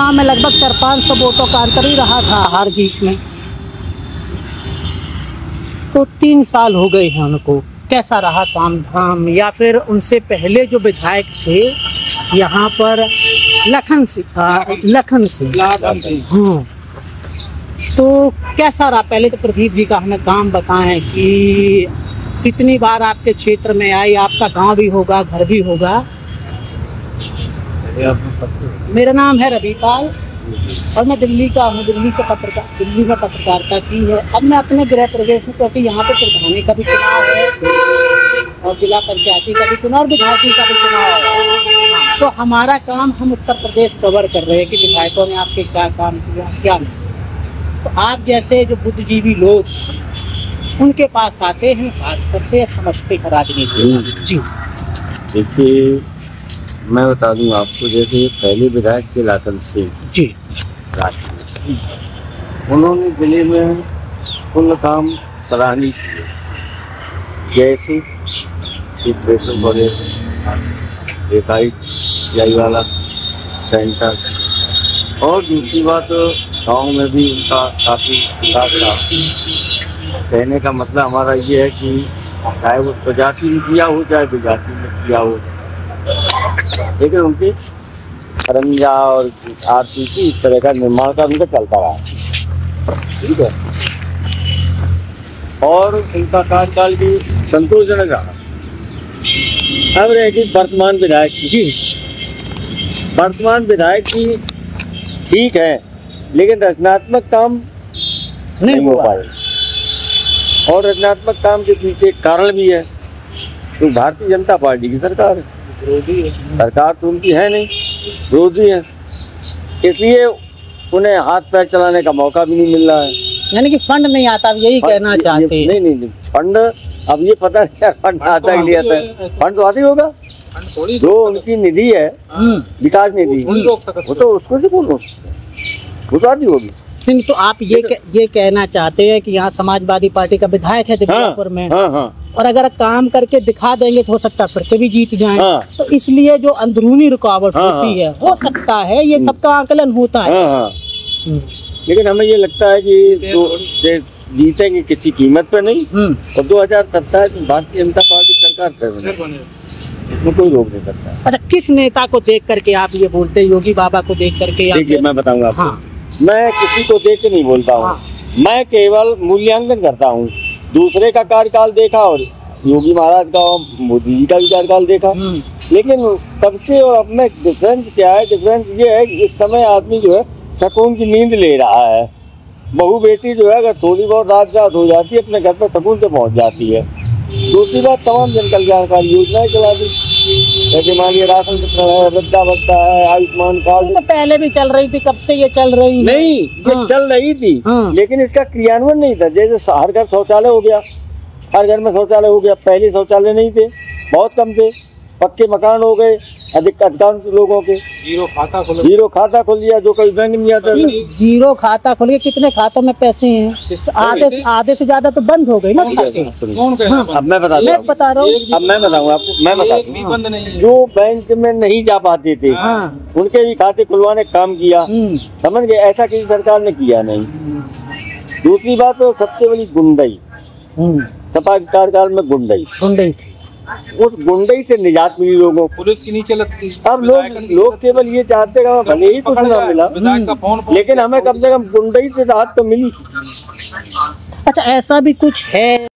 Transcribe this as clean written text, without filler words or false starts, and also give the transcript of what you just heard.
चुनाव में लगभग 400-500 वोटों का अंतर ही रहा था हार जीत में। तो 3 साल हो गए हैं उनको, कैसा रहा काम धाम? या फिर उनसे पहले जो विधायक थे यहाँ पर लखन सिंह, हाँ, तो कैसा रहा? पहले तो प्रदीप जी का हमें काम बताएं कि कितनी बार आपके क्षेत्र में आई, आपका गांव भी होगा, घर भी होगा। मेरा नाम है रविपाल और मैं दिल्ली का हूँ, दिल्ली में पत्रकारिता की है। अब मैं अपने गृह प्रवेश में, क्योंकि यहाँ पे प्रधानी का भी चुनाव है और जिला पंचायती का भी चुनाव और विधायकी का भी चुनाव है, तो हमारा काम, हम उत्तर प्रदेश कवर कर रहे हैं कि विधायकों ने आपके क्या काम किया क्या नहीं। तो आप जैसे जो बुद्धिजीवी लोग उनके पास आते हैं, बात करते हैं, समझते हैं राजनीति। जी देखिए, मैं बता दूं आपको, जैसे पहले विधायक थे लाखन सिंह जी, उन्होंने जिले में कुल काम सराहनीय किए, जैसे प्रेशर कॉलेज, एकाई वाला सेंटर, और दूसरी बात गांव में भी उनका काफ़ी विकास था। कहने का मतलब हमारा ये है कि चाहे वो स्वजाति में किया हो चाहे विजाति में किया हो, लेकिन उनकी खरंजा और आरसीसी इस तरह का निर्माण का उनका चलता रहा, ठीक है। और उनका कार्यकाल भी संतोषजनक रहा। अब रहेगी वर्तमान विधायक जी, वर्तमान विधायक जी ठीक है, लेकिन रचनात्मक काम नहीं हो पाए, और रचनात्मक काम के पीछे कारण भी है, तो भारतीय जनता पार्टी की सरकार है, विरोधी है सरकार, तो उनकी है नहीं, विरोधी है, इसलिए उन्हें हाथ पैर चलाने का मौका भी नहीं मिल रहा है। यानी कि फंड नहीं आता, यही कहना चाहते हैं? नहीं, फंड, अब ये पता नहीं फंड आता है, आता है, फंड तो आता ही होगा, जो उनकी निधि है विकास निधि, वो तो उसको से बोलो, वो तो आती होगी। नहीं, तो आप ये कहना चाहते हैं कि यहाँ समाजवादी पार्टी का विधायक है दिव्यापुर में, और अगर काम करके दिखा देंगे तो हो सकता है फिर से भी जीत जाएं, तो इसलिए जो अंदरूनी रुकावट होती है, हो सकता है, ये सबका आकलन होता है। लेकिन हमें ये लगता है कि जो जीतेंगे किसी कीमत पे नहीं, और 2027 में भारतीय जनता पार्टी सरकार कर, इसमें कोई रोक नहीं सकता। अच्छा, किस नेता को देख करके आप ये बोलते हैं, योगी बाबा को देख करके? देखिए, मैं बताऊंगा आपको, मैं किसी को देख के नहीं बोलता हूँ, मैं केवल मूल्यांकन करता हूँ। दूसरे का कार्यकाल देखा और योगी महाराज का और मोदी जी का भी कार्यकाल देखा, लेकिन सबके और अपने डिफरेंस क्या है? डिफरेंस ये है कि इस समय आदमी जो है सुकून की नींद ले रहा है। बहू बेटी जो है अगर थोड़ी बहुत रात हो जाती है, अपने घर पर सुकून से पहुँच जाती है। दूसरी बात, तमाम जन कल्याणकारी योजनाएं चला दी, जैसे मान लिया राशन है, वृद्धावस्था है, आयुष्मान कार्ड, तो पहले भी चल रही थी, कब से ये चल रही है? नहीं, ये चल रही थी, लेकिन इसका क्रियान्वयन नहीं था। जैसे हर घर शौचालय हो गया, हर घर में शौचालय हो गया, पहले शौचालय नहीं थे, बहुत कम थे, पक्के मकान हो गए अधिकांश लोगों के। जीरो खाता खोल लिया, जो कभी बैंक नहीं आता। जीरो खाता खोलिए, कितने खातों में पैसे हैं? आधे से ज्यादा तो बंद हो गई ना खाते। अब मैं बता रहा हूँ, अब मैं बताऊंगा आपको, मैं बताता हूँ, जो बैंक में नहीं जा पाते थे उनके भी खाते खुलवाने का काम किया, समझ गए? ऐसा किसी सरकार ने किया नहीं। दूसरी बात, तो सबसे बड़ी गुंडई, सपा के कार्यकाल में गुंडई थी, उस गुंडई से निजात मिली लोगों को, पुलिस की नीचे लगती। अब लोग केवल ये चाहते हैं भले ही कुछ ना मिला, लेकिन हमें कम से कम गुंडई से राहत तो मिली। अच्छा, ऐसा भी कुछ है